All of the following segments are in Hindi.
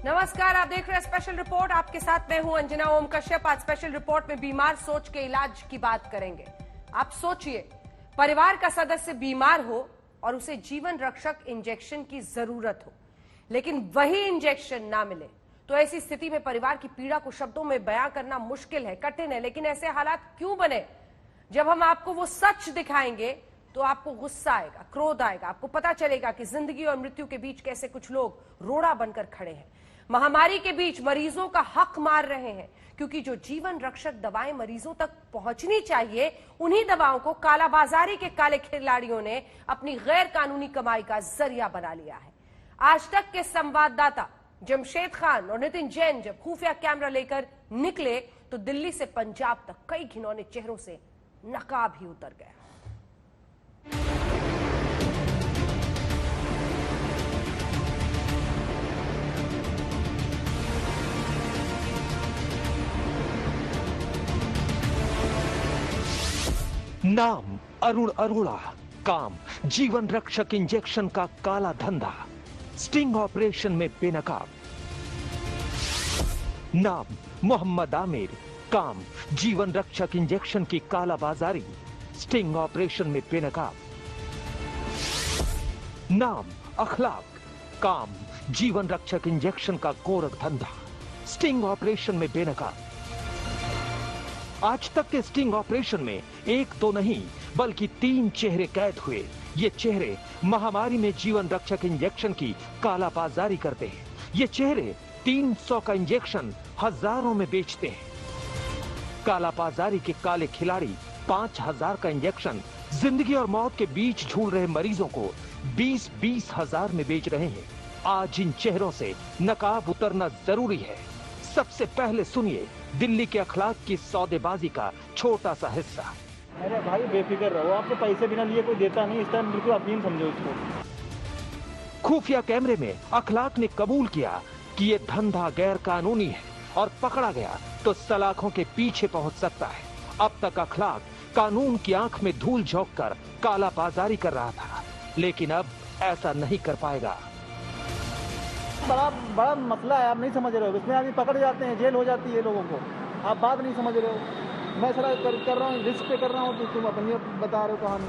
नमस्कार, आप देख रहे हैं स्पेशल रिपोर्ट। आपके साथ मैं हूं अंजना ओम कश्यप। आज स्पेशल रिपोर्ट में बीमार सोच के इलाज की बात करेंगे। आप सोचिए, परिवार का सदस्य बीमार हो और उसे जीवन रक्षक इंजेक्शन की जरूरत हो, लेकिन वही इंजेक्शन ना मिले तो ऐसी स्थिति में परिवार की पीड़ा को शब्दों में बयां करना मुश्किल है, कठिन है। लेकिन ऐसे हालात क्यों बने? जब हम आपको वो सच दिखाएंगे तो आपको गुस्सा आएगा, क्रोध आएगा। आपको पता चलेगा कि जिंदगी और मृत्यु के बीच कैसे कुछ लोग रोड़ा बनकर खड़े हैं। महामारी के बीच मरीजों का हक मार रहे हैं, क्योंकि जो जीवन रक्षक दवाएं मरीजों तक पहुंचनी चाहिए, उन्हीं दवाओं को कालाबाजारी के काले खिलाड़ियों ने अपनी गैर कानूनी कमाई का जरिया बना लिया है। आज तक के संवाददाता जमशेद खान और नितिन जैन जब खुफिया कैमरा लेकर निकले तो दिल्ली से पंजाब तक कई घिनौने चेहरों से नकाब ही उतर गया। नाम अरुण अरोड़ा, काम जीवन रक्षक इंजेक्शन का काला धंधा, स्टिंग ऑपरेशन में बेनकाब। नाम मोहम्मद आमिर, काम जीवन रक्षक इंजेक्शन की कालाबाजारी, स्टिंग ऑपरेशन में बेनकाब। नाम अखलाक, काम जीवन रक्षक इंजेक्शन का गोरख धंधा, स्टिंग ऑपरेशन में बेनकाब। आज तक के स्टिंग ऑपरेशन में एक तो नहीं बल्कि 3 चेहरे कैद हुए। ये चेहरे महामारी में जीवन रक्षक इंजेक्शन की कालाबाजारी करते हैं। ये चेहरे 300 का इंजेक्शन हजारों में बेचते हैं। कालाबाजारी के काले खिलाड़ी 5000 का इंजेक्शन जिंदगी और मौत के बीच झूल रहे मरीजों को 20-20 हजार में बेच रहे हैं। आज इन चेहरों से नकाब उतरना जरूरी है। सबसे पहले सुनिए दिल्ली के अखलाक की सौदेबाजी का छोटा सा हिस्सा। अरे भाई बेफिक्र रहो, आपसे पैसे बिना लिए कोई देता नहीं। इस टाइम बिल्कुल अफीम समझो इसको। खुफिया कैमरे में अखलाक ने कबूल किया कि ये धंधा गैर कानूनी है और पकड़ा गया तो सलाखों के पीछे पहुंच सकता है। अब तक अखलाक कानून की आंख में धूल झोंक कर काला बाजारी कर रहा था, लेकिन अब ऐसा नहीं कर पाएगा। बड़ा मसला है, आप नहीं समझ रहे हो। इसमें आदमी पकड़ जाते हैं, जेल हो जाती है लोगों को। आप बात नहीं समझ रहे हो। मैं सारा कर रहा हूँ, रिस्क पे कर रहा हूँ, तो तुम अपनी बता रहे हो कहानी।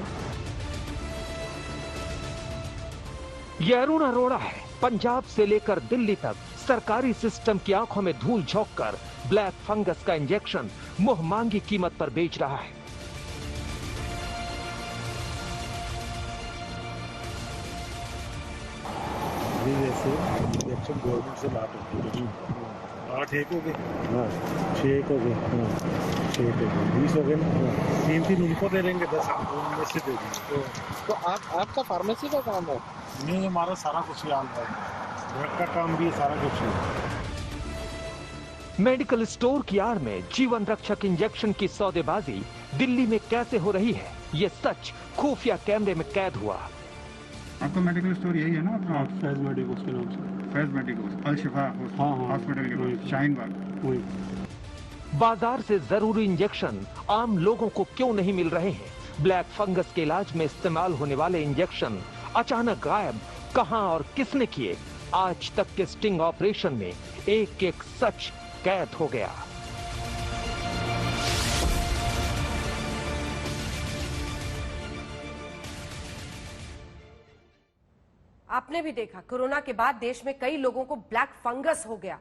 ये अरुण अरोड़ा है। पंजाब से लेकर दिल्ली तक सरकारी सिस्टम की आंखों में धूल झोंक कर ब्लैक फंगस का इंजेक्शन मुंह मांगी कीमत पर बेच रहा है। जैसे इंजेक्शन गवर्नमेंट से लाट होती है। 8 एक हो गए, हाँ 6 एक हो गए, हाँ 6 एक हो गए, 20 हो गए ना। 3 उनको दे देंगे, 10 उनमें से दे देंगे। तो आपका फार्मेसी का काम है? नहीं, हमारा सारा कुछ ही आता है, घर का काम भी सारा कुछ है। मेडिकल स्टोर की आड़ में जीवन रक्षक इंजेक्शन की सौदेबाजी दिल्ली में कैसे हो रही है, ये सच खुफिया कैमरे में कैद हुआ। आपका मेडिकल स्टोर यही है ना अपना? फैज मेडिकल्स के नाम से। फैज मेडिकल्स, अल शिफा हॉस्पिटल के पास, शाहीन बाग। बाजार से जरूरी इंजेक्शन आम लोगों को क्यों नहीं मिल रहे हैं? ब्लैक फंगस के इलाज में इस्तेमाल होने वाले इंजेक्शन अचानक गायब कहां और किसने किए? आज तक के स्टिंग ऑपरेशन में एक एक सच कैद हो गया। आपने भी देखा, कोरोना के बाद देश में कई लोगों को ब्लैक फंगस हो गया।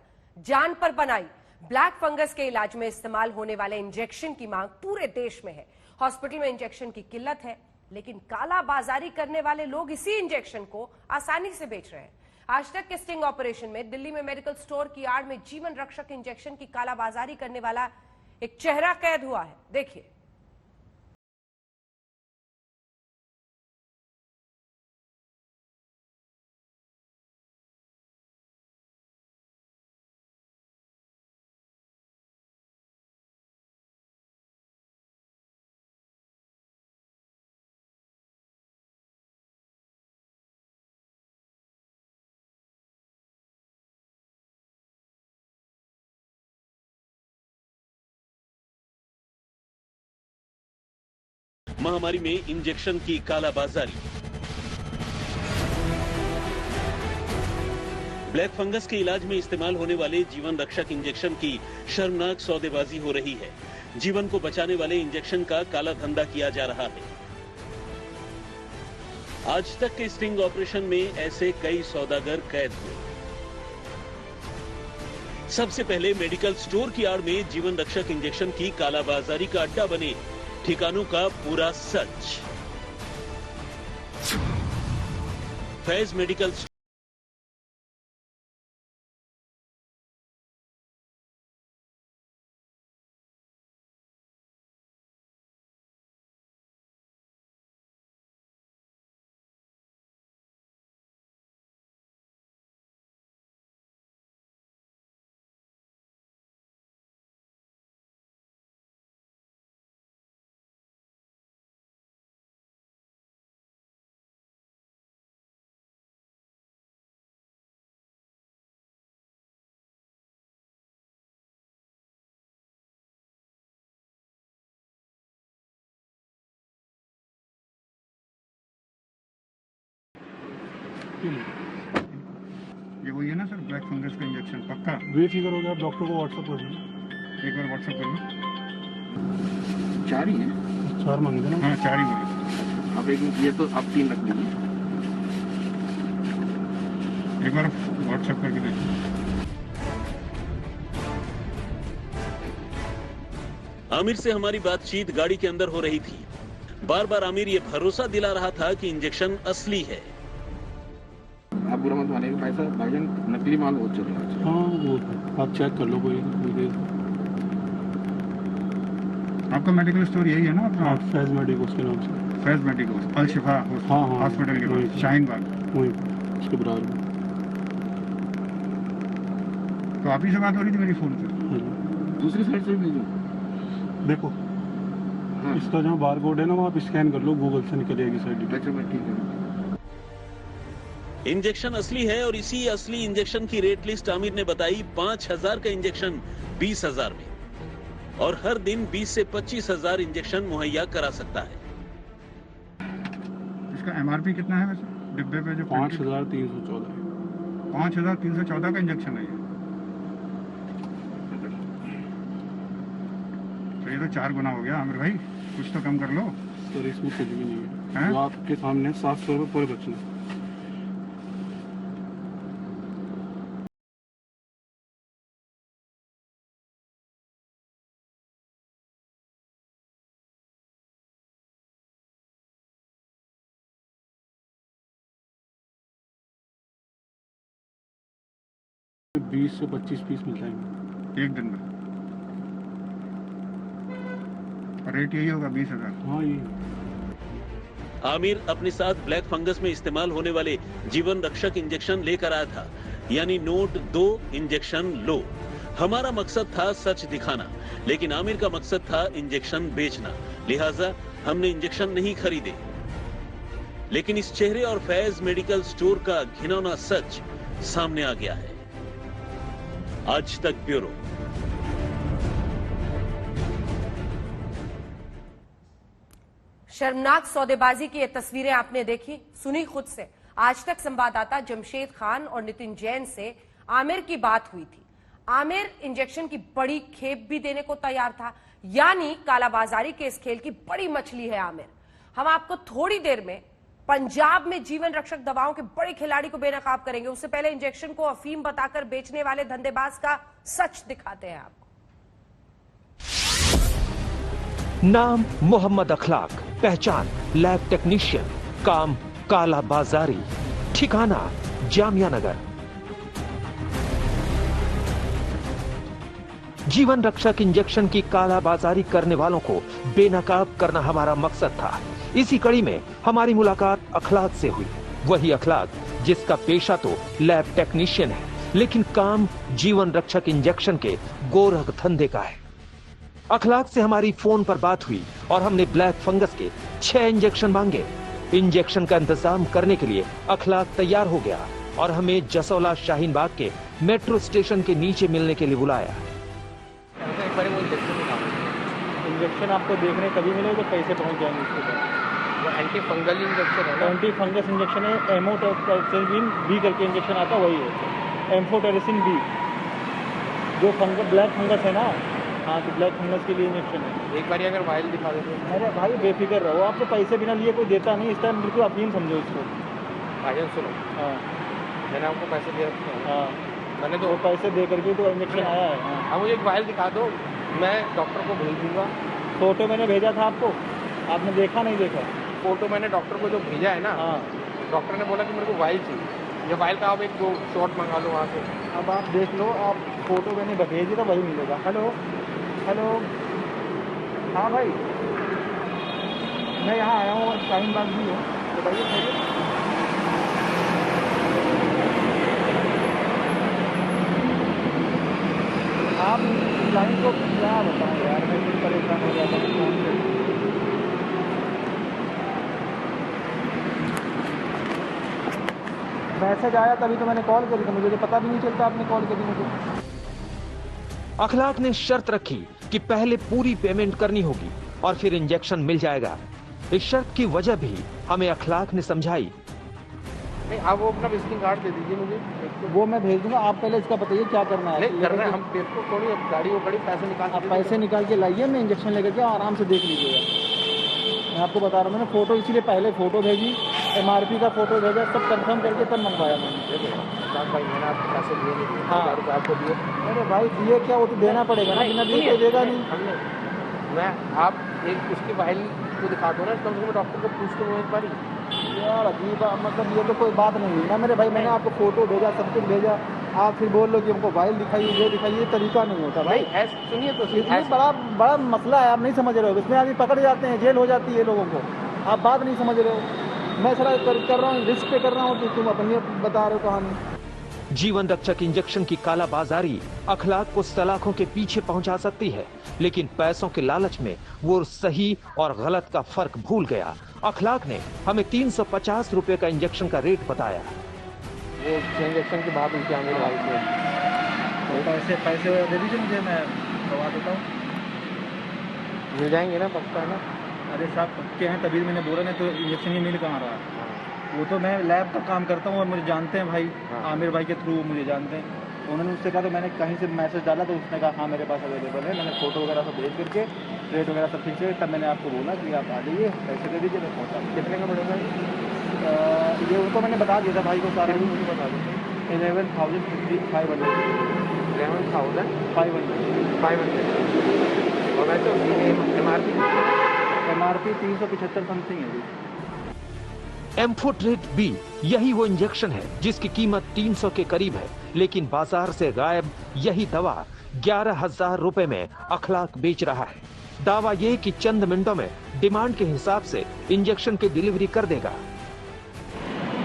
जान पर बनाई ब्लैक फंगस के इलाज में इस्तेमाल होने वाले इंजेक्शन की मांग पूरे देश में है। हॉस्पिटल में इंजेक्शन की किल्लत है, लेकिन काला बाजारी करने वाले लोग इसी इंजेक्शन को आसानी से बेच रहे हैं। आज तक के स्टिंग ऑपरेशन में दिल्ली में मेडिकल स्टोर की आड़ में जीवन रक्षक इंजेक्शन की कालाबाजारी करने वाला एक चेहरा कैद हुआ है। देखिए। महामारी में इंजेक्शन की कालाबाजारी। ब्लैक फंगस के इलाज में इस्तेमाल होने वाले जीवन रक्षक इंजेक्शन की शर्मनाक सौदेबाजी हो रही है। जीवन को बचाने वाले इंजेक्शन का काला धंधा किया जा रहा है। आज तक के स्टिंग ऑपरेशन में ऐसे कई सौदागर कैद हुए। सबसे पहले मेडिकल स्टोर की आड़ में जीवन रक्षक इंजेक्शन की कालाबाजारी का अड्डा बने ठिकानों का पूरा सच। फैज मेडिकल ये वही है ना सर, ब्लैक फंगस का इंजेक्शन पक्का? बेफिक्र हो गया, आप डॉक्टर को व्हाट्सअप कर दीजिए। एक बार व्हाट्सअप करो। 4 ही है। 4 मांग देना। हाँ 4 ही बोले। अब एक ये तो आप 3 रख लीजिए। एक बार व्हाट्सएप करके देखिए। आमिर से हमारी बातचीत गाड़ी के अंदर हो रही थी। बार बार आमिर ये भरोसा दिला रहा था कि इंजेक्शन असली है। आप बुरा मत मानिएगा भाई साहब, भाईजान नकली माल बहुत चल रहा है। हाँ वो आप चेक कर लो कोई आपका मेडिकल स्टोर यही है ना अपना? फैज मेडिकोस के नाम से। फैज मेडिकोस, अल शिफा हाँ हॉस्पिटल के पास, शाहीन बाग। वही उसके बराबर में। तो आप ही से बात हो रही थी मेरी फोन पे? दूसरी साइड से भी देखो इसका जो बार कोड है ना, वहाँ आप स्कैन कर लो, गूगल से निकल जाएगी साइड। अच्छा ठीक है। इंजेक्शन असली है और इसी असली इंजेक्शन की रेट लिस्ट आमिर ने बताई। 5000 का इंजेक्शन 20,000 में, और हर दिन 20 से 25,000 इंजेक्शन मुहैया करा सकता है। इसका एमआरपी कितना है वैसे डिब्बे पे? जो 5,314 5,314 का इंजेक्शन है ये। तो ये तो 4 गुना हो गया आमिर भाई, कुछ तो कम कर लो। सर इसमें कुछ भी नहीं है, हैं? वो आपके सामने 700 रुपये पूरे बचने। तो 20 से 25 पीस मिल जाएंगे एक दिन में। रेट यही होगा 20,000। हाँ ये आमिर अपने साथ ब्लैक फंगस में इस्तेमाल होने वाले जीवन रक्षक इंजेक्शन लेकर आया था, यानी नोट 2 इंजेक्शन लो। हमारा मकसद था सच दिखाना, लेकिन आमिर का मकसद था इंजेक्शन बेचना, लिहाजा हमने इंजेक्शन नहीं खरीदे। लेकिन इस चेहरे और फैज मेडिकल स्टोर का घिनौना सच सामने आ गया है। आज तक ब्यूरो। शर्मनाक सौदेबाजी की ये तस्वीरें आपने देखी, सुनी खुद से। आज तक संवाददाता जमशेद खान और नितिन जैन से आमिर की बात हुई थी। आमिर इंजेक्शन की बड़ी खेप भी देने को तैयार था, यानी कालाबाजारी के इस खेल की बड़ी मछली है आमिर। हम आपको थोड़ी देर में पंजाब में जीवन रक्षक दवाओं के बड़े खिलाड़ी को बेनकाब करेंगे। उससे पहले इंजेक्शन को अफीम बताकर बेचने वाले धंधेबाज का सच दिखाते हैं आपको। नाम मोहम्मद अखलाक, पहचान लैब टेक्नीशियन, काम काला बाजारी, ठिकाना जामिया नगर। जीवन रक्षक इंजेक्शन की काला बाजारी करने वालों को बेनकाब करना हमारा मकसद था। इसी कड़ी में हमारी मुलाकात अखलाक से हुई। वही अखलाक जिसका पेशा तो लैब टेक्नीशियन है, लेकिन काम जीवन रक्षक इंजेक्शन के गोरख धंधे का है। अखलाक से हमारी फोन पर बात हुई और हमने ब्लैक फंगस के 6 इंजेक्शन मांगे। इंजेक्शन का इंतजाम करने के लिए अखलाक तैयार हो गया और हमें जसोला शाहीन बाग के मेट्रो स्टेशन के नीचे मिलने के लिए बुलाया। इंजेक्शन आपको देखने कभी मिले जब पैसे पहुंच जाएंगे उसके बाद। वो एंटी फंगल इंजेक्शन है ना? एंटी फंगस इंजेक्शन है, एमोटेक्सिन बी करके इंजेक्शन आता वही है। एम्फोटेरेसिन बी, जो फंगस ब्लैक फंगस है ना, हाँ तो ब्लैक फंगस के लिए इंजेक्शन है। एक बार अगर वाइल दिखा देते। अरे भाई बेफिक्र रहो, आपसे पैसे बिना लिए कोई देता नहीं, इस टाइम बिल्कुल अफीम समझो इसको। भाईजान सुनो, हाँ मैंने आपको पैसे दिए रखे हैं। हाँ, मैंने तो पैसे दे करके तो इंजेक्शन आया है। हाँ, आप मुझे एक वाइल दिखा दो, मैं डॉक्टर को भेज दूंगा। फोटो मैंने भेजा था आपको, आपने देखा नहीं देखा? फोटो मैंने डॉक्टर को जो भेजा है ना, हाँ, डॉक्टर ने बोला कि मेरे को वाइल चाहिए। ये वाइल का आप एक दो शॉट मंगा लो वहाँ से। अब आप देख लो, आप फोटो मैंने भेजी तो वही मिलेगा। हेलो हेलो, हाँ भाई मैं यहाँ आया हूँ, शाहीन बाग भी हूँ, बताइए खैरियत? आप लाइन को क्या बताऊँ यार, मैं कुछ परेशान हो गया था। मैसेज आया तभी तो मैंने कॉल करी, तो मुझे तो पता भी नहीं चलता आपने कॉल करी मुझे। अखलाक ने शर्त रखी कि पहले पूरी पेमेंट करनी होगी और फिर इंजेक्शन मिल जाएगा। इस शर्त की वजह भी हमें अखलाक ने समझाई। नहीं, आप वो अपना विजिटिंग कार्ड दे दीजिए मुझे। वो मैं भेज दूंगा, आप पहले इसका बताइए क्या करना है। नहीं करना है, हम पेपर को थोड़ी गाड़ी वो खड़ी पैसे निकाल आप पैसे निकाल के लाइए, मैं इंजेक्शन लेकर के आराम से देख लीजिएगा। मैं आपको बता रहा हूँ, मैंने फोटो इसीलिए पहले फोटो भेजी, MRP का फोटो भेजा, सब कंफर्म करके तब मंगवाया मैंने। भाई मैंने आपको पैसे दिए नहीं, हाँ। 1000 रुपये आपको दिए। अरे भाई दिए क्या, वो तो देना पड़ेगा ना, बिना दिए तो देगा नहीं। हमने मैं आप एक उसकी फाइल को दिखा दो ना, कम से कम डॉक्टर को पूछ तो एक बारी। यार अजीब, मतलब ये तो कोई बात नहीं है ना मेरे भाई, मैंने आपको फोटो भेजा, सब कुछ भेजा, आप फिर बोल लो कि हमको फाइल दिखाइए, ये दिखाइए, ये तरीका नहीं होता भाई। सुनिए तो इसमें बड़ा मसला है, आप नहीं समझ रहे हो। इसमें आदमी पकड़ जाते हैं, जेल हो जाती है लोगों को, आप बात नहीं समझ रहे हो। मैं सारा कर रहा हूँ, रिस्क पे कर रहा हूँ, तो तुम अपनी बता रहे हो कहानी। जीवन रक्षक इंजेक्शन की कालाबाजारी अखलाक को सलाखों के पीछे पहुंचा सकती है, लेकिन पैसों के लालच में वो सही और गलत का फर्क भूल गया। अखलाक ने हमें 350 रुपए का इंजेक्शन का रेट बताया। वो इंजेक्शन की बात उनकी आमिर भाई से, तो पैसे दे दीजिए मुझे, मैं करवा देता हूँ। मिल जाएंगे ना, पक्का है ना? अरे साहब पक्के हैं, तभी मैंने बोला, नहीं तो इंजेक्शन ही मिल कहाँ रहा। वो तो मैं लैब तक काम करता हूँ और मुझे जानते हैं भाई, आमिर भाई के थ्रू मुझे जानते हैं। उन्होंने उससे कहा, तो मैंने कहीं से मैसेज डाला तो उसने कहा हाँ मेरे पास अवेलेबल है। मैंने फोटो वगैरह सब भेज करके रेट वगैरह सब खींचे, तब मैंने आपको बोला कि आप आ जाइए, पैसे दे दीजिए, मैं पहुँचा। कितने का पड़ेगा ये वो तो मैंने बता दिया था भाई को सारा, मुझे बता दो। 11,500 और वैसे MRP 375 समथिंग है जी। एम्फोट्रेट बी यही वो इंजेक्शन है जिसकी कीमत 300 के करीब है, लेकिन बाजार से गायब यही दवा 11,000 रुपए में अखलाक बेच रहा है। दावा ये कि चंद मिनटों में डिमांड के हिसाब से इंजेक्शन की डिलीवरी कर देगा।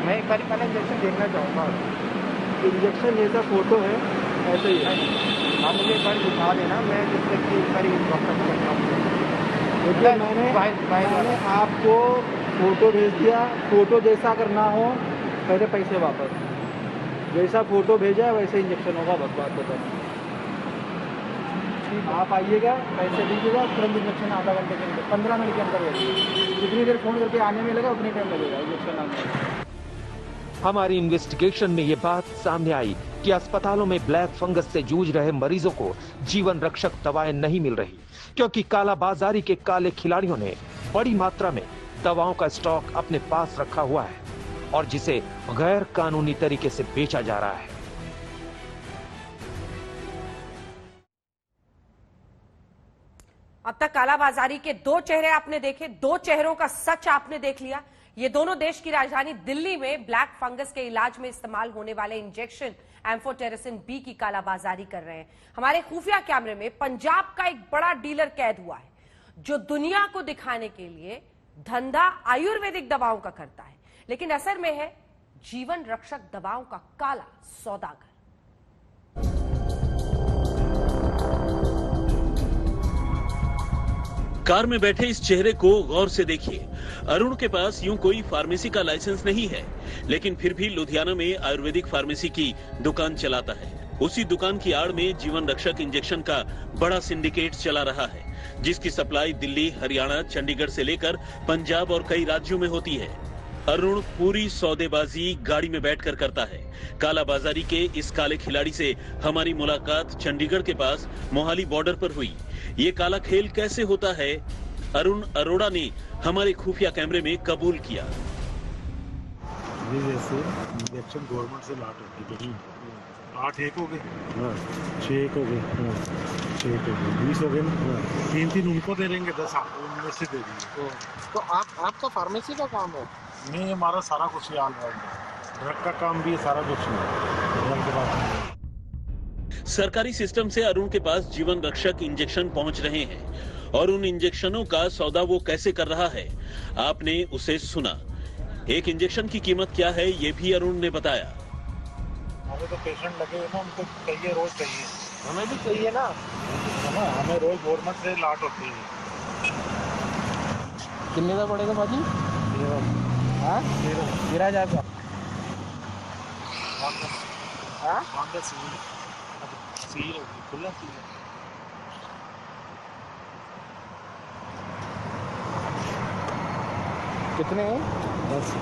मैं एक बार पहले इंजेक्शन देखना चाहूँगा। इंजेक्शन जैसा फोटो है ऐसे ही है, आप मुझे एक बार दिखा देना, मैं जिससे कि एक बार डॉक्टर को करना हूँ। देखिए मैंने आपको फोटो भेज दिया, फोटो जैसा अगर ना हो पहले पैसे वापस, जैसा फोटो भेजा है वैसे इंजेक्शन होगा, बस बात बताना। आप आइएगा, पैसे दीजिएगा, तुरंत इंजेक्शन आधा घंटे के अंदर, 15 मिनट के अंदर होगा। जितनी देर फोन करके आने में लगा उतनी टाइम लगेगा इंजेक्शन आने में। हमारी इन्वेस्टिगेशन में ये बात सामने आई कि अस्पतालों में ब्लैक फंगस से जूझ रहे मरीजों को जीवन रक्षक दवाएं नहीं मिल रही, क्योंकि कालाबाजारी के काले खिलाड़ियों ने बड़ी मात्रा में दवाओं का स्टॉक अपने पास रखा हुआ है और जिसे गैर कानूनी तरीके से बेचा जा रहा है। अब तक कालाबाजारी के दो चेहरे आपने देखे, दो चेहरों का सच आपने देख लिया। ये दोनों देश की राजधानी दिल्ली में ब्लैक फंगस के इलाज में इस्तेमाल होने वाले इंजेक्शन एम्फोटेरेसिन बी की कालाबाजारी कर रहे हैं। हमारे खुफिया कैमरे में पंजाब का एक बड़ा डीलर कैद हुआ है, जो दुनिया को दिखाने के लिए धंधा आयुर्वेदिक दवाओं का करता है, लेकिन असर में है जीवन रक्षक दवाओं का काला सौदागर। कार में बैठे इस चेहरे को गौर से देखिए। अरुण के पास यूं कोई फार्मेसी का लाइसेंस नहीं है, लेकिन फिर भी लुधियाना में आयुर्वेदिक फार्मेसी की दुकान चलाता है। उसी दुकान की आड़ में जीवन रक्षक इंजेक्शन का बड़ा सिंडिकेट चला रहा है, जिसकी सप्लाई दिल्ली, हरियाणा, चंडीगढ़ से लेकर पंजाब और कई राज्यों में होती है। अरुण पूरी सौदेबाजी गाड़ी में बैठकर करता है। काला बाजारी के इस काले खिलाड़ी से हमारी मुलाकात चंडीगढ़ के पास मोहाली बॉर्डर पर हुई। ये काला खेल कैसे होता है, अरुण अरोड़ा ने हमारे खुफिया कैमरे में कबूल किया। ये जैसे इंजेक्शन गवर्नमेंट से लाट होती है, 8 एक हो गए, 6 एक हो गए, 6 एक हो गए, 20 हो गए ना, 3 उनको दे देंगे, 10 आपको उनमें से दे देंगे। तो आपका फार्मेसी का काम है? नहीं, हमारा सारा कुछ ही ऑलराउंड है, ड्रग का काम भी है, सारा कुछ है, ड्रग के बाद। सरकारी सिस्टम से अरुण के पास जीवन रक्षक इंजेक्शन पहुंच रहे हैं और उन इंजेक्शनों का सौदा वो कैसे कर रहा है आपने उसे सुना। एक इंजेक्शन की कीमत क्या है ये भी अरुण ने बताया। हमें तो पेशेंट लगे हुए ना, उनको चाहिए, रोज चाहिए, हमें भी चाहिए ना, हमें रोज गवर्नमेंट से लाट होती है। कितने का पड़ेगा भाजी? 13,000 का। सील होगी, खुला सील है। कितने हैं? 10।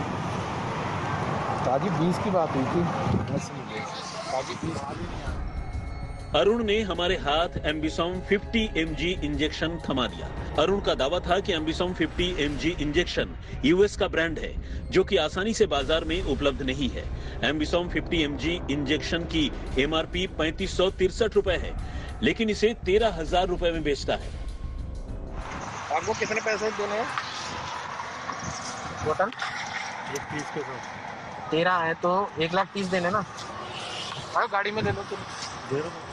ताजी 20 की बात हुई थी। 10 नहीं, ताजी 20। अरुण ने हमारे हाथ एम्बिसॉम 50 mg इंजेक्शन थमा दिया। अरुण का दावा था कि एम्बिसॉम 50 mg इंजेक्शन यूएस का ब्रांड है जो कि आसानी से बाजार में उपलब्ध नहीं है। एम्बिसॉम 50 mg इंजेक्शन की एमआरपी 3563 रुपए है, लेकिन इसे 13,000 रुपए में बेचता है। आपको कितने पैसे देने हैं टोटल? 30 के साथ 13 है तो 1,30,000 देने ना। आओ गाड़ी में ले लो तुम। दे रहा हूँ।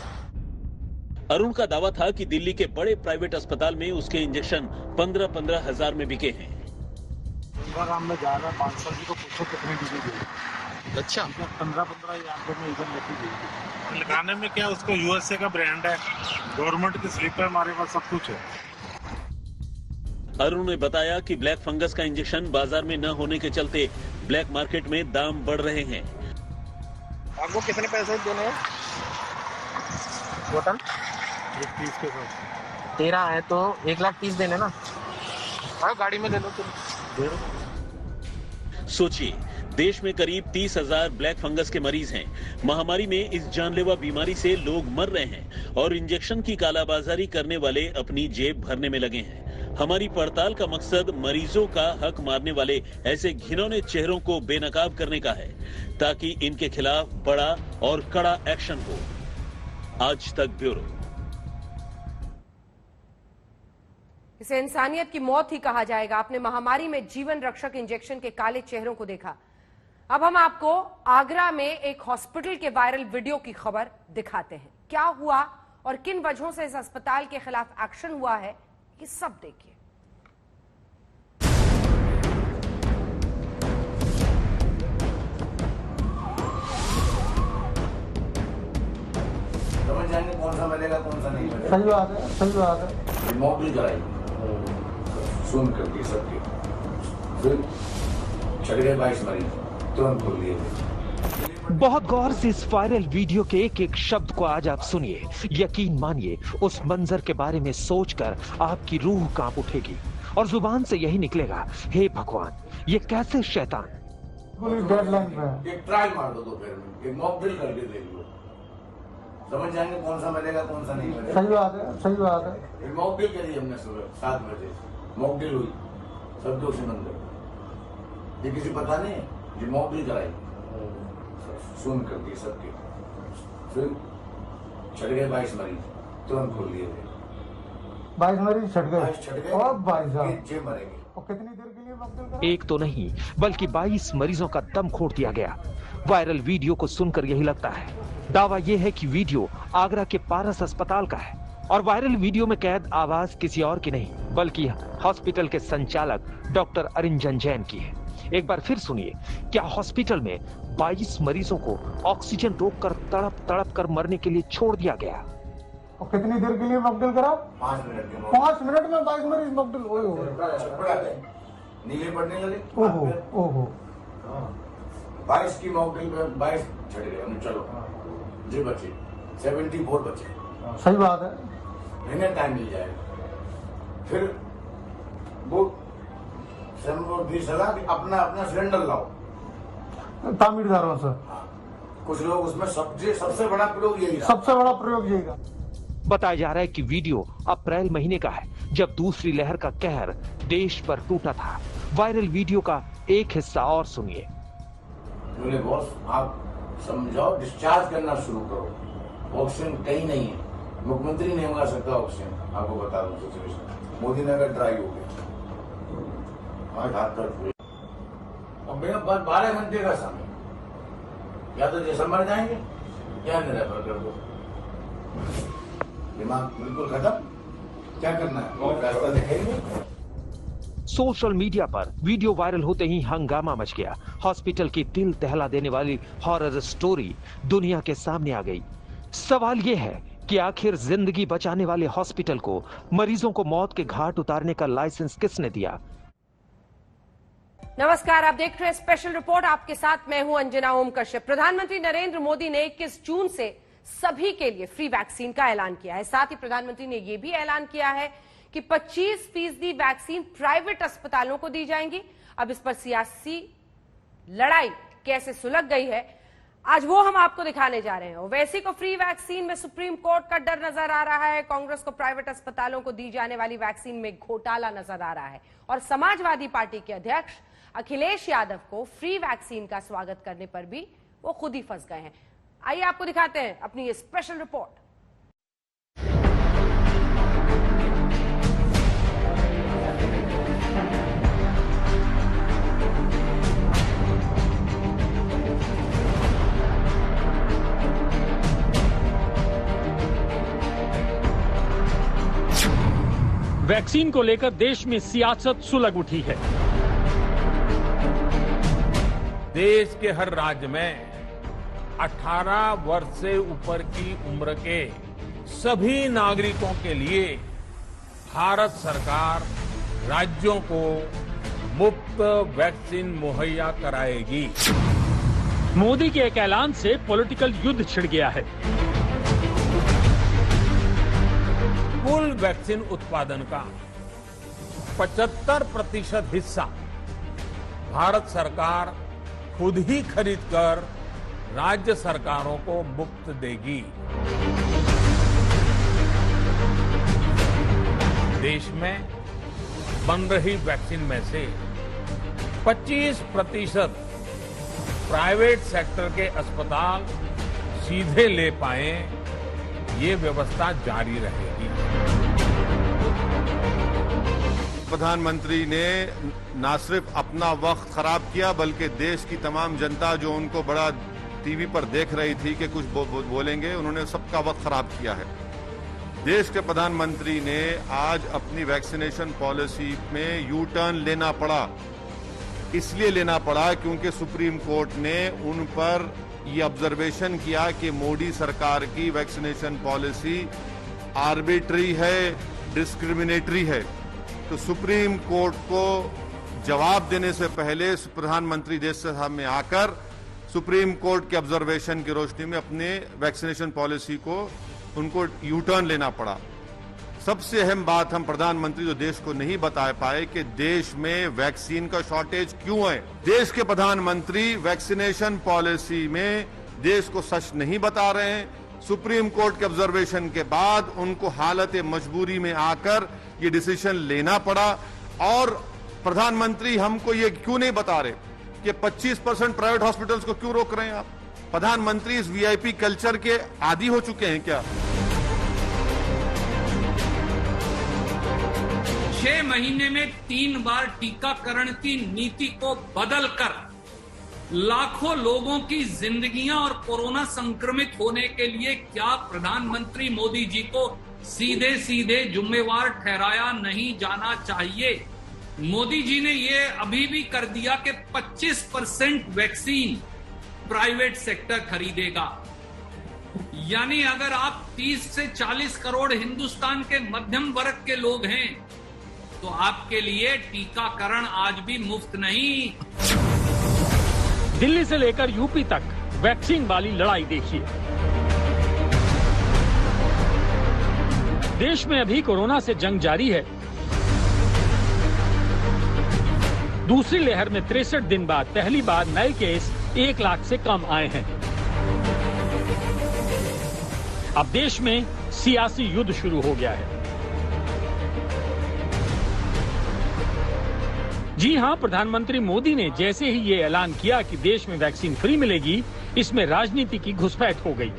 अरुण का दावा था कि दिल्ली के बड़े प्राइवेट अस्पताल में उसके इंजेक्शन 15-15 हजार में बिके हैं। इंदिरा में जा रहा 500 जी को पूछो कितने टीके दिए। अच्छा, 15-15 हजार में इधर लेके गई। लगाने में क्या, उसको यूएसए का ब्रांड है, गवर्नमेंट की स्लिप है, हमारे पास सब कुछ है। अरुण ने बताया कि ब्लैक फंगस का इंजेक्शन बाजार में न होने के चलते ब्लैक मार्केट में दाम बढ़ रहे हैं। आपको कितने पैसे देने हैं टोटल? 30 के साथ 13 है तो 1,30,000 देने ना। आओ गाड़ी में ले लो तुम। दे रहा हूँ। सोचिए, देश में करीब 30,000 ब्लैक फंगस के मरीज हैं। महामारी में इस जानलेवा बीमारी से लोग मर रहे हैं और इंजेक्शन की कालाबाजारी करने वाले अपनी जेब भरने में लगे हैं। हमारी पड़ताल का मकसद मरीजों का हक मारने वाले ऐसे घिनौने चेहरों को बेनकाब करने का है ताकि इनके खिलाफ बड़ा और कड़ा एक्शन हो। आज तक ब्यूरो। इसे इंसानियत की मौत ही कहा जाएगा। आपने महामारी में जीवन रक्षक इंजेक्शन के काले चेहरों को देखा। अब हम आपको आगरा में एक हॉस्पिटल के वायरल वीडियो की खबर दिखाते हैं। क्या हुआ और किन वजहों से इस अस्पताल के खिलाफ एक्शन हुआ है, ये सब देखिए। समझ जाएंगे कौन सा मिलेगा कौन सा नहीं मिलेगा। सही बात है, सही बात है। मॉक भी कराई सुन करके सबके, फिर चढ़ गए 22 मरीज, तुरंत खोल दिए। बहुत गौर से इस वायरल वीडियो के एक एक शब्द को आज आप सुनिए। यकीन मानिए, उस मंजर के बारे में सोचकर आपकी रूह कांप उठेगी और जुबान से यही निकलेगा, हे भगवान, ये कैसे शैतान। एक ट्रायल मार दो दोपहर में, एक मॉक ड्रिल करके देख लो, समझ जाएंगे कौन सा मिलेगा कौन सा नहीं मिलेगा। सही बात है, सही बात है। एक मॉक ड्रिल करी हमने सुबह 7 बजे, मॉक ड्रिल हुई सब दोषी मंदिर। ये किसी पता नहीं है, ये मॉक ड्रिल कराई सुन करके सबके, फिर चढ़ गए 22 मरीज, तुरंत खोल दिए। 22 मरीज छट गए और 22 जे मरेंगे। और कितनी देर के लिए मकदल? एक तो नहीं बल्कि 22 मरीजों का दम घोट दिया गया। वायरल वीडियो को सुनकर यही लगता है। दावा यह है कि वीडियो आगरा के पारस अस्पताल का है और वायरल वीडियो में कैद आवाज किसी और की नहीं बल्कि हॉस्पिटल के संचालक डॉक्टर अरिंजन जैन की है। एक बार फिर सुनिए, क्या हॉस्पिटल में 22 मरीजों को ऑक्सीजन रोककर तड़प तड़प कर मरने के लिए छोड़ दिया गया। और कितनी देर के लिए मकदल करा? 5 मिनट के 5 मिनट में 22 मरीज मकदल। नीले पड़ने लगे। ओहो ओहो। 22 की मॉकड्रिल पे 22 छट गए। हम चलो जी बचे 74 बचे। सही बात है। इन्हें टाइम मिल जाएगा। फिर वो और दी सलाह कि अपना अपना सिलेंडर लाओ। तमिलनाडु से कुछ लोग उसमें सबसे बड़ा प्रयोग यही रहा। सबसे बड़ा प्रयोग यही रहा। बताया जा रहा है कि वीडियो अप्रैल महीने का है, जब दूसरी लहर का कहर देश पर टूटा था। वायरल वीडियो का एक हिस्सा और सुनिए। बोले बॉस आप समझाओ, डिस्चार्ज करना शुरू करो, ऑक्सीजन कहीं नहीं है, मुख्यमंत्री नहीं मंगा सकता ऑक्सीजन। आपको बता दूं सिचुएशन, मोदी नगर ड्राई हो गया, हमारे हाथ पैर फूले। और मेरा 12 घंटे का समय, या तो जैसे मर जाएंगे या निराकर कर दो। दिमाग बिल्कुल खत्म, क्या करना है और रास्ता दिखाएंगे। सोशल मीडिया पर वीडियो वायरल होते ही हंगामा मच गया। हॉस्पिटल की दिल दहला देने वाली हॉरर स्टोरी दुनिया के सामने आ गई। सवाल यह है कि आखिर जिंदगी बचाने वाले हॉस्पिटल को मरीजों को मौत के घाट उतारने का लाइसेंस किसने दिया? नमस्कार, आप देख रहे हैं स्पेशल रिपोर्ट। आपके साथ मैं हूं अंजना ओम कश्यप। प्रधानमंत्री नरेंद्र मोदी ने 21 जून से सभी के लिए फ्री वैक्सीन का ऐलान किया है। साथ ही प्रधानमंत्री ने यह भी ऐलान किया है कि 25% वैक्सीन प्राइवेट अस्पतालों को दी जाएंगी। अब इस पर सियासी लड़ाई कैसे सुलझ गई है, आज वो हम आपको दिखाने जा रहे हैं। ओवैसी को फ्री वैक्सीन में सुप्रीम कोर्ट का डर नजर आ रहा है, कांग्रेस को प्राइवेट अस्पतालों को दी जाने वाली वैक्सीन में घोटाला नजर आ रहा है, और समाजवादी पार्टी के अध्यक्ष अखिलेश यादव को फ्री वैक्सीन का स्वागत करने पर भी वो खुद ही फंस गए हैं। आइए आपको दिखाते हैं अपनी ये स्पेशल रिपोर्ट। वैक्सीन को लेकर देश में सियासत सुलग उठी है। देश के हर राज्य में 18 वर्ष से ऊपर की उम्र के सभी नागरिकों के लिए भारत सरकार राज्यों को मुफ्त वैक्सीन मुहैया कराएगी। मोदी के एक ऐलान से पॉलिटिकल युद्ध छिड़ गया है। कुल वैक्सीन उत्पादन का 75% हिस्सा भारत सरकार खुद ही खरीदकर राज्य सरकारों को मुफ्त देगी। देश में बन रही वैक्सीन में से 25% प्राइवेट सेक्टर के अस्पताल सीधे ले पाए, ये व्यवस्था जारी रहेगी। प्रधानमंत्री ने न सिर्फ अपना वक्त खराब किया, बल्कि देश की तमाम जनता जो उनको बड़ा टीवी पर देख रही थी कि कुछ बोलेंगे, उन्होंने सबका वक्त खराब किया है। देश के प्रधानमंत्री ने आज अपनी वैक्सीनेशन पॉलिसी में यू टर्न लेना पड़ा। इसलिए लेना पड़ा क्योंकि सुप्रीम कोर्ट ने उन पर ये ऑब्जर्वेशन किया कि मोदी सरकार की वैक्सीनेशन पॉलिसी आर्बिट्री है, डिस्क्रिमिनेटरी है। तो सुप्रीम कोर्ट को जवाब देने से पहले प्रधानमंत्री देश से सामने आकर सुप्रीम कोर्ट के ऑब्जर्वेशन की रोशनी में अपने वैक्सीनेशन पॉलिसी को उनको यू टर्न लेना पड़ा। सबसे अहम बात हम प्रधानमंत्री जो देश को नहीं बता पाए कि देश में वैक्सीन का शॉर्टेज क्यों है। देश के प्रधानमंत्री वैक्सीनेशन पॉलिसी में देश को सच नहीं बता रहे हैं। सुप्रीम कोर्ट के ऑब्जर्वेशन के बाद उनको हालत मजबूरी में आकर ये डिसीजन लेना पड़ा। और प्रधानमंत्री हमको ये क्यों नहीं बता रहे कि 25% प्राइवेट हॉस्पिटल्स को क्यों रोक रहे हैं आप? प्रधानमंत्री इस वीआईपी कल्चर के आदी हो चुके हैं क्या? 6 महीने में 3 बार टीकाकरण की नीति को बदलकर लाखों लोगों की जिंदगियां और कोरोना संक्रमित होने के लिए क्या प्रधानमंत्री मोदी जी को सीधे सीधे जिम्मेवार ठहराया नहीं जाना चाहिए? मोदी जी ने ये अभी भी कर दिया कि 25% वैक्सीन प्राइवेट सेक्टर खरीदेगा। यानी अगर आप 30 से 40 करोड़ हिंदुस्तान के मध्यम वर्ग के लोग हैं तो आपके लिए टीकाकरण आज भी मुफ्त नहीं। दिल्ली से लेकर यूपी तक वैक्सीन वाली लड़ाई देखिए। देश में अभी कोरोना से जंग जारी है। दूसरी लहर में 63 दिन बाद पहली बार नए केस 1 लाख से कम आए हैं। अब देश में सियासी युद्ध शुरू हो गया है। जी हां, प्रधानमंत्री मोदी ने जैसे ही ये ऐलान किया कि देश में वैक्सीन फ्री मिलेगी, इसमें राजनीति की घुसपैठ हो गई।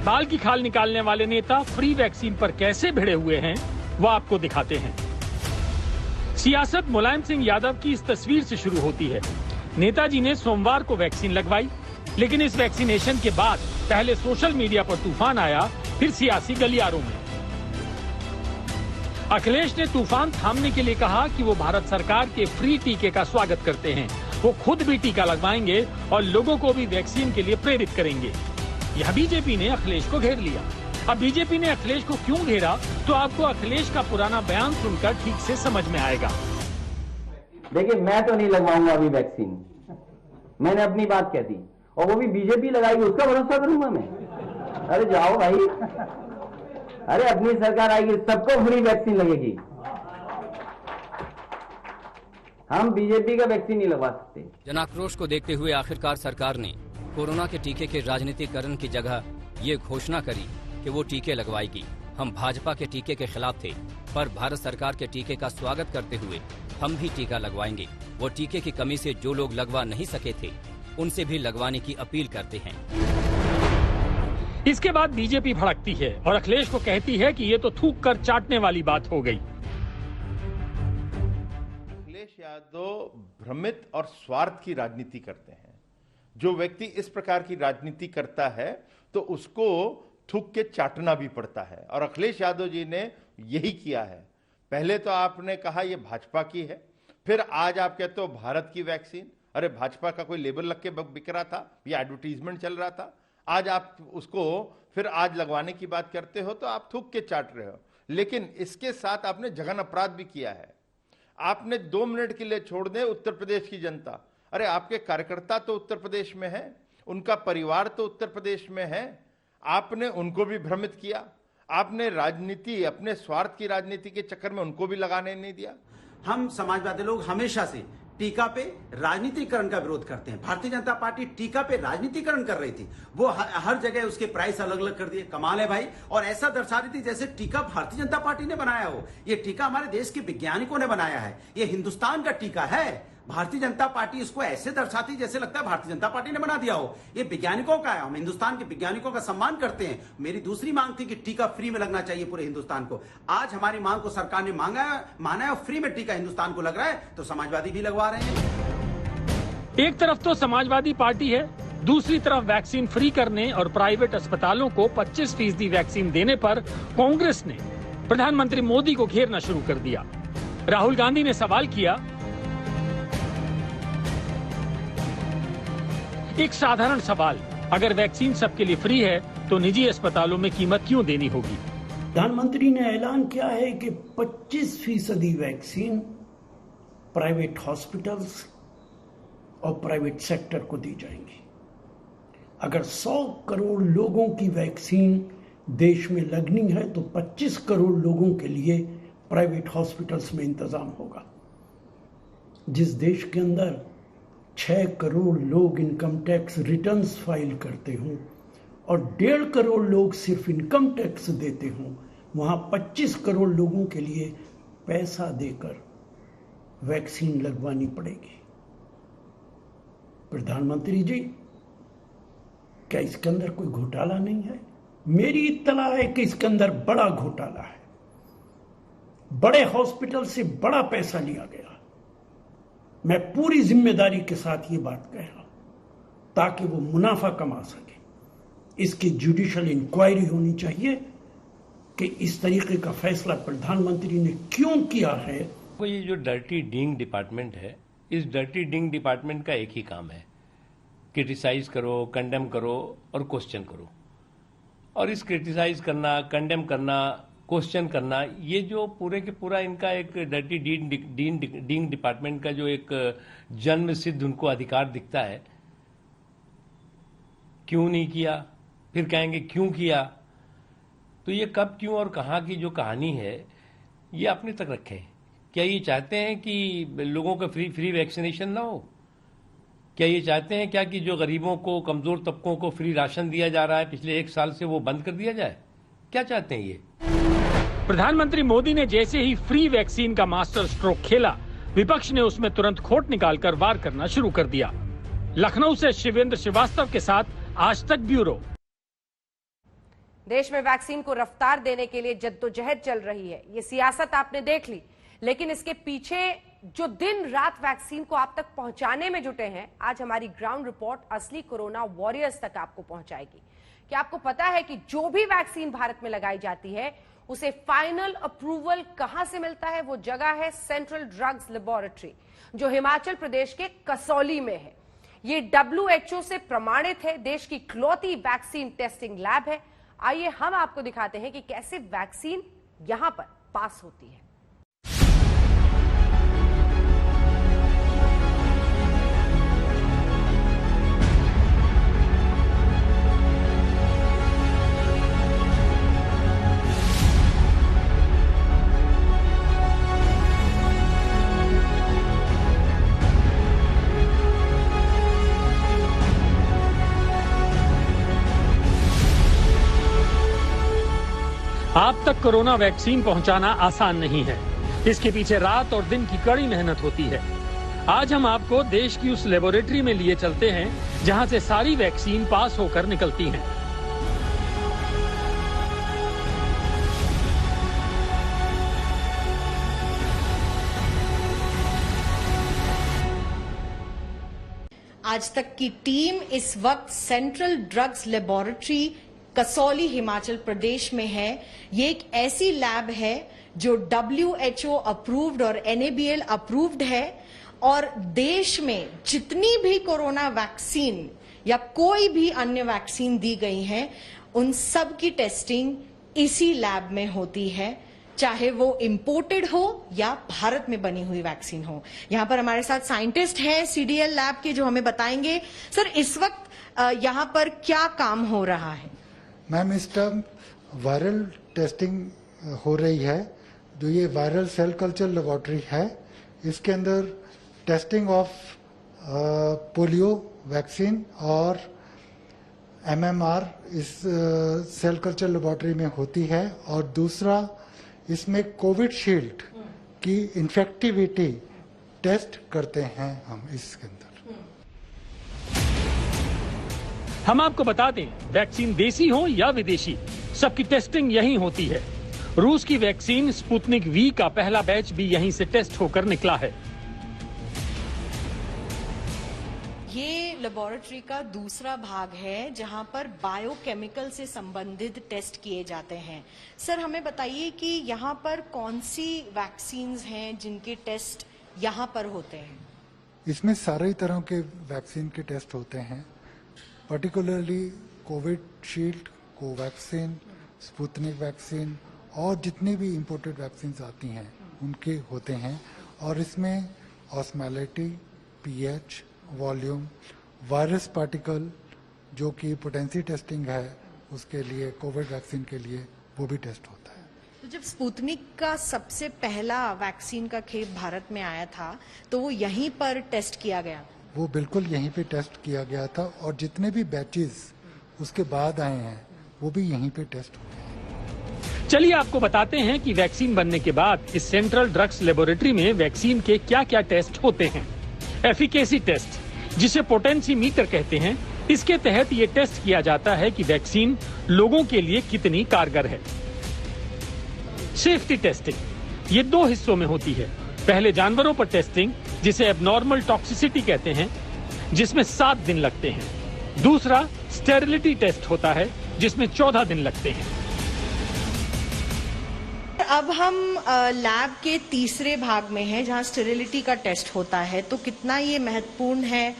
बाल की खाल निकालने वाले नेता फ्री वैक्सीन पर कैसे भिड़े हुए हैं, वो आपको दिखाते हैं। सियासत मुलायम सिंह यादव की इस तस्वीर से शुरू होती है। नेताजी ने सोमवार को वैक्सीन लगवाई, लेकिन इस वैक्सीनेशन के बाद पहले सोशल मीडिया पर तूफान आया, फिर सियासी गलियारों में। अखिलेश ने तूफान थामने के लिए कहा कि वो भारत सरकार के फ्री टीके का स्वागत करते हैं। वो खुद भी टीका लगवाएंगे और लोगों को भी वैक्सीन के लिए प्रेरित करेंगे। यह बीजेपी ने अखिलेश को घेर लिया। अब बीजेपी ने अखिलेश को क्यों घेरा, तो आपको अखिलेश का पुराना बयान सुनकर ठीक से समझ में आएगा। देखिए, मैं तो नहीं लगवाऊंगा अभी वैक्सीन, मैंने अपनी बात कह दी, और वो भी बीजेपी लगाएगी उसका भरोसा करूंगा मैं? अरे जाओ भाई, अरे अपनी सरकार आएगी, सबको फ्री वैक्सीन लगेगी। हम बीजेपी का वैक्सीन नहीं लगवा सकते। जनाक्रोश को देखते हुए आखिरकार सरकार ने कोरोना के टीके के राजनीतिकरण की जगह ये घोषणा करी कि वो टीके लगवाएगी। हम भाजपा के टीके के खिलाफ थे, पर भारत सरकार के टीके का स्वागत करते हुए हम भी टीका लगवाएंगे। वो टीके की कमी से जो लोग लगवा नहीं सके थे, उनसे भी लगवाने की अपील करते हैं। इसके बाद बीजेपी भड़कती है और अखिलेश को कहती है कि ये तो थूक कर चाटने वाली बात हो गई। अखिलेश यादव भ्रमित और स्वार्थ की राजनीति करते हैं। जो व्यक्ति इस प्रकार की राजनीति करता है तो उसको थूक के चाटना भी पड़ता है, और अखिलेश यादव जी ने यही किया है। पहले तो आपने कहा ये भाजपा की है, फिर आज आप कहते हो भारत की वैक्सीन। अरे भाजपा का कोई लेबल लग के बिक रहा था, ये एडवर्टीजमेंट चल रहा था। आज आप उसको फिर आज लगवाने की बात करते हो तो आप थूक के चाट रहे हो। लेकिन इसके साथ आपने जघन अपराध भी किया है। आपने 2 मिनट के लिए छोड़ दें उत्तर प्रदेश की जनता, अरे आपके कार्यकर्ता तो उत्तर प्रदेश में है, उनका परिवार तो उत्तर प्रदेश में है, आपने उनको भी भ्रमित किया। आपने राजनीति, अपने स्वार्थ की राजनीति के चक्कर में उनको भी लगाने नहीं दिया। हम समाजवादी लोग हमेशा से टीका पे राजनीतिकरण का विरोध करते हैं। भारतीय जनता पार्टी टीका पे राजनीतिकरण कर रही थी, वो हर जगह उसके प्राइस अलग अलग कर दिए। कमाल है भाई, और ऐसा दर्शा रही थी जैसे टीका भारतीय जनता पार्टी ने बनाया हो। ये टीका हमारे देश के वैज्ञानिकों ने बनाया है, ये हिंदुस्तान का टीका है। भारतीय जनता पार्टी इसको ऐसे दर्शाती जैसे लगता है भारतीय जनता पार्टी ने बना दिया हो। ये वैज्ञानिकों का है, हम हिंदुस्तान के वैज्ञानिकों का सम्मान करते हैं। मेरी दूसरी मांग थी कि टीका फ्री में लगना चाहिए पूरे हिंदुस्तान को। आज हमारी मांग को सरकार ने माना है और फ्री में टीका हिंदुस्तान को लग रहा है, तो समाजवादी भी लगवा रहे हैं। एक तरफ तो समाजवादी पार्टी है, दूसरी तरफ वैक्सीन फ्री करने और प्राइवेट अस्पतालों को 25% वैक्सीन देने पर कांग्रेस ने प्रधानमंत्री मोदी को घेरना शुरू कर दिया। राहुल गांधी ने सवाल किया, एक साधारण सवाल, अगर वैक्सीन सबके लिए फ्री है तो निजी अस्पतालों में कीमत क्यों देनी होगी? प्रधानमंत्री ने ऐलान किया है कि 25% वैक्सीन प्राइवेट हॉस्पिटल्स और प्राइवेट सेक्टर को दी जाएंगी। अगर 100 करोड़ लोगों की वैक्सीन देश में लगनी है तो 25 करोड़ लोगों के लिए प्राइवेट हॉस्पिटल्स में इंतजाम होगा। जिस देश के अंदर 6 करोड़ लोग इनकम टैक्स रिटर्न्स फाइल करते हों और 1.5 करोड़ लोग सिर्फ इनकम टैक्स देते हों, वहां 25 करोड़ लोगों के लिए पैसा देकर वैक्सीन लगवानी पड़ेगी। प्रधानमंत्री जी, क्या इसके अंदर कोई घोटाला नहीं है? मेरी इत्तला है कि इसके अंदर बड़ा घोटाला है। बड़े हॉस्पिटल से बड़ा पैसा लिया गया। मैं पूरी जिम्मेदारी के साथ ये बात कह रहा हूं ताकि वो मुनाफा कमा सके। इसकी जुडिशियल इंक्वायरी होनी चाहिए कि इस तरीके का फैसला प्रधानमंत्री ने क्यों किया है। ये जो डर्टी डीइंग डिपार्टमेंट है, इस डर्टी डीइंग डिपार्टमेंट का एक ही काम है, क्रिटिसाइज करो, कंडेम करो और क्वेश्चन करो। और इस क्रिटिसाइज करना, कंडेम करना, क्वेश्चन करना, ये जो पूरे के पूरा इनका एक डर्टी डीइंग डिपार्टमेंट का जो एक जन्म सिद्ध उनको अधिकार दिखता है। क्यों नहीं किया, फिर कहेंगे क्यों किया। तो ये कब, क्यों और कहां की जो कहानी है, ये अपने तक रखें। क्या ये चाहते हैं कि लोगों का फ्री वैक्सीनेशन ना हो? क्या ये चाहते हैं क्या कि जो गरीबों को, कमजोर तबकों को फ्री राशन दिया जा रहा है पिछले 1 साल से, वो बंद कर दिया जाए? क्या चाहते हैं ये? प्रधानमंत्री मोदी ने जैसे ही फ्री वैक्सीन का मास्टर स्ट्रोक खेला, विपक्ष ने उसमें तुरंत खोट निकालकर वार करना शुरू कर दिया। लखनऊ से शिवेंद्र श्रीवास्तव के साथ आज तक ब्यूरो। देश में वैक्सीन को रफ्तार देने के लिए जद्दोजहद चल रही है, ये सियासत आपने देख ली, लेकिन इसके पीछे जो दिन रात वैक्सीन को आप तक पहुंचाने में जुटे हैं, आज हमारी ग्राउंड रिपोर्ट असली कोरोना वॉरियर्स तक आपको पहुंचाएगी। क्या आपको पता है कि जो भी वैक्सीन भारत में लगाई जाती है उसे फाइनल अप्रूवल कहां से मिलता है? वो जगह है सेंट्रल ड्रग्स लेबोरेटरी, जो हिमाचल प्रदेश के कसौली में है। ये WHO से प्रमाणित है, देश की इकलौती वैक्सीन टेस्टिंग लैब है। आइए हम आपको दिखाते हैं कि कैसे वैक्सीन यहां पर पास होती है। आप तक कोरोना वैक्सीन पहुंचाना आसान नहीं है। इसके पीछे रात और दिन की कड़ी मेहनत होती है। आज हम आपको देश की उस लेबोरेटरी में लिए चलते हैं जहां से सारी वैक्सीन पास होकर निकलती हैं। आज तक की टीम इस वक्त central drugs laboratory Kasauli Himachal Pradesh में है। ये एक ऐसी लैब है जो WHO अप्रूव्ड और NABL अप्रूव्ड है, और देश में जितनी भी कोरोना वैक्सीन या कोई भी अन्य वैक्सीन दी गई है, उन सब की टेस्टिंग इसी लैब में होती है, चाहे वो इंपोर्टेड हो या भारत में बनी हुई वैक्सीन हो। यहाँ पर हमारे साथ साइंटिस्ट हैं CDL लैब के, जो हमें बताएंगे। सर, इस वक्त यहाँ पर क्या काम हो रहा है? मैम, इस टाइम वायरल टेस्टिंग हो रही है, जो ये वायरल सेल कल्चर लेबोरेटरी है। इसके अंदर टेस्टिंग ऑफ पोलियो वैक्सीन और MMR इस सेल कल्चर लेबोरेटरी में होती है, और दूसरा इसमें कोविशील्ड की इन्फेक्टिविटी टेस्ट करते हैं हम इसके अंदर। हम आपको बता दें, वैक्सीन देसी हो या विदेशी, सबकी टेस्टिंग यहीं होती है। रूस की वैक्सीन स्पुतनिक V का पहला बैच भी यहीं से टेस्ट होकर निकला है। ये लेबोरेटरी का दूसरा भाग है जहां पर बायोकेमिकल से संबंधित टेस्ट किए जाते हैं। सर, हमें बताइए कि यहाँ पर कौन सी वैक्सीन्स हैं जिनके टेस्ट यहाँ पर होते हैं? इसमें सारे तरह के वैक्सीन के टेस्ट होते हैं, particularly Covishield, Covaxin, Sputnik vaccine और जितनी भी इंपोर्टेड वैक्सीन आती हैं उनके होते हैं। और इसमें ऑस्मैलिटी, pH, वॉल्यूम, वायरस पार्टिकल, जो कि पोटेंसी टेस्टिंग है उसके लिए, कोविड वैक्सीन के लिए वो भी टेस्ट होता है। तो जब स्पुतनिक का सबसे पहला वैक्सीन का खेप भारत में आया था, तो वो यहीं पर टेस्ट किया गया? वो बिल्कुल यहीं पे टेस्ट किया गया था, और जितने भी बैचेस उसके बाद आए हैं वो भी यहीं पे टेस्ट होते हैं। चलिए आपको बताते हैं कि वैक्सीन बनने के बाद इस सेंट्रल ड्रग्स लेबोरेटरी में वैक्सीन के क्या क्या टेस्ट होते हैं। एफिकेसी टेस्ट, जिसे पोटेंसीमीटर कहते हैं, इसके तहत ये टेस्ट किया जाता है कि वैक्सीन लोगों के लिए कितनी कारगर है। सेफ्टी टेस्टिंग, ये 2 हिस्सों में होती है। पहले जानवरों पर टेस्टिंग, जिसे एबनॉर्मल टॉक्सिसिटी कहते हैं, जिसमें 7 दिन लगते हैं। दूसरा स्टेरिलिटी टेस्ट होता है, जिसमें 14 दिन लगते हैं। अब हम लैब के तीसरे भाग में हैं, जहां स्टेरिलिटी का टेस्ट होता है। तो कितना ये महत्वपूर्ण है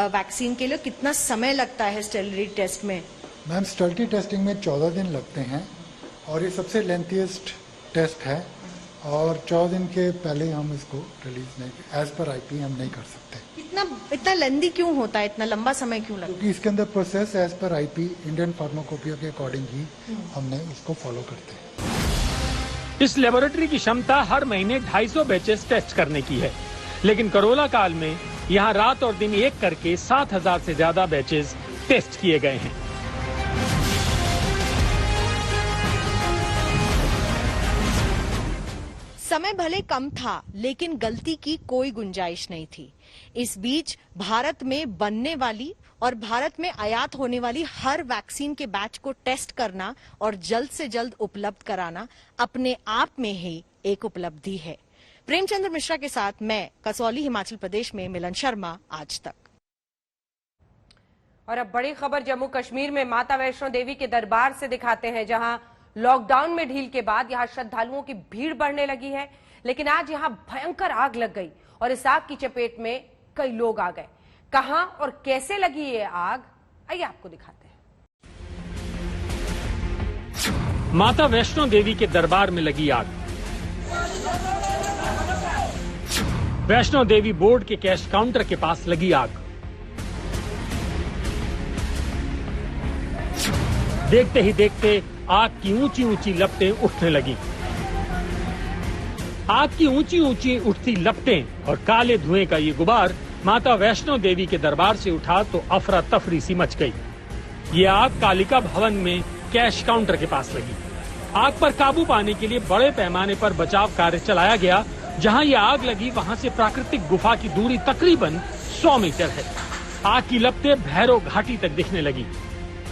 वैक्सीन के लिए, कितना समय लगता है स्टेरिलिटी टेस्ट में? मैम, स्टेरिलिटी टेस्टिंग में 14 दिन लगते हैं, और ये सबसे लेंथीएस्ट टेस्ट है, और 14 दिन के पहले हम इसको रिलीज नहीं, एज पर IP हम नहीं कर सकते। इतना लेंदी क्यों होता है, इतना लंबा समय क्यों लगता है? क्योंकि इसके अंदर प्रोसेस एज पर IP इंडियन फार्माकोपिया के अकॉर्डिंग ही हमने उसको फॉलो करते हैं। इस लेबोरेटरी की क्षमता हर महीने 250 बैचेस टेस्ट करने की है, लेकिन कोरोना काल में यहाँ रात और दिन एक करके 7000 से ज्यादा बैचेस टेस्ट किए गए हैं। समय भले कम था, लेकिन गलती की कोई गुंजाइश नहीं थी। इस बीच भारत में बनने वाली और भारत में आयात होने वाली हर वैक्सीन के बैच को टेस्ट करना और जल्द से जल्द उपलब्ध कराना अपने आप में ही एक उपलब्धि है। प्रेमचंद्र मिश्रा के साथ मैं कसौली, हिमाचल प्रदेश में मिलन शर्मा, आज तक। और अब बड़ी खबर जम्मू कश्मीर में माता वैष्णो देवी के दरबार से दिखाते हैं, जहां लॉकडाउन में ढील के बाद यहां श्रद्धालुओं की भीड़ बढ़ने लगी है। लेकिन आज यहां भयंकर आग लग गई और इस आग की चपेट में कई लोग आ गए। कहां और कैसे लगी ये आग, आइए आपको दिखाते हैं। माता वैष्णो देवी के दरबार में लगी आग। वैष्णो देवी बोर्ड के कैश काउंटर के पास लगी आग। देखते ही देखते आग की ऊंची ऊंची लपटें उठने लगी। आग की ऊंची ऊंची उठती लपटें और काले धुएं का ये गुबार माता वैष्णो देवी के दरबार से उठा तो अफरा तफरी सी मच गई। ये आग कालिका भवन में कैश काउंटर के पास लगी। आग पर काबू पाने के लिए बड़े पैमाने पर बचाव कार्य चलाया गया। जहां ये आग लगी वहां से प्राकृतिक गुफा की दूरी तकरीबन 100 मीटर है। आग की लपटें भैरव घाटी तक दिखने लगी।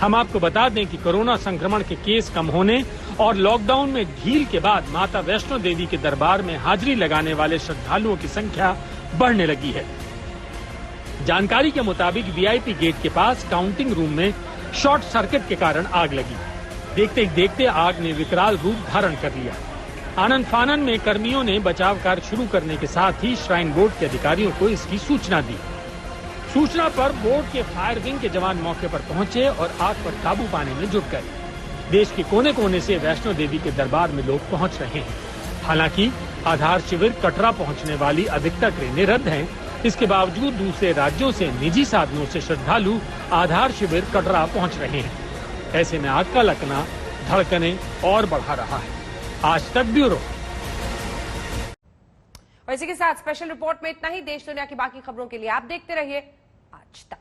हम आपको बता दें कि कोरोना संक्रमण के केस कम होने और लॉकडाउन में ढील के बाद माता वैष्णो देवी के दरबार में हाजिरी लगाने वाले श्रद्धालुओं की संख्या बढ़ने लगी है। जानकारी के मुताबिक वीआईपी गेट के पास काउंटिंग रूम में शॉर्ट सर्किट के कारण आग लगी। देखते ही देखते आग ने विकराल रूप धारण कर लिया। आनंद फानन में कर्मियों ने बचाव कार्य शुरू करने के साथ ही श्राइन बोर्ड के अधिकारियों को इसकी सूचना दी। सूचना पर बोर्ड के फायर विंग के जवान मौके पर पहुंचे और आग पर काबू पाने में जुट गए। देश के कोने कोने से वैष्णो देवी के दरबार में लोग पहुंच रहे हैं। हालांकि आधार शिविर कटरा पहुंचने वाली अधिकतर ट्रेनें रद्द हैं। इसके बावजूद दूसरे राज्यों से निजी साधनों से श्रद्धालु आधार शिविर कटरा पहुंच रहे हैं। ऐसे में आग का लकना धड़कने और बढ़ा रहा है। आज तक ब्यूरो। और इसी के साथ स्पेशल रिपोर्ट में इतना ही। देश दुनिया की बाकी खबरों के लिए आप देखते रहिए आज तक।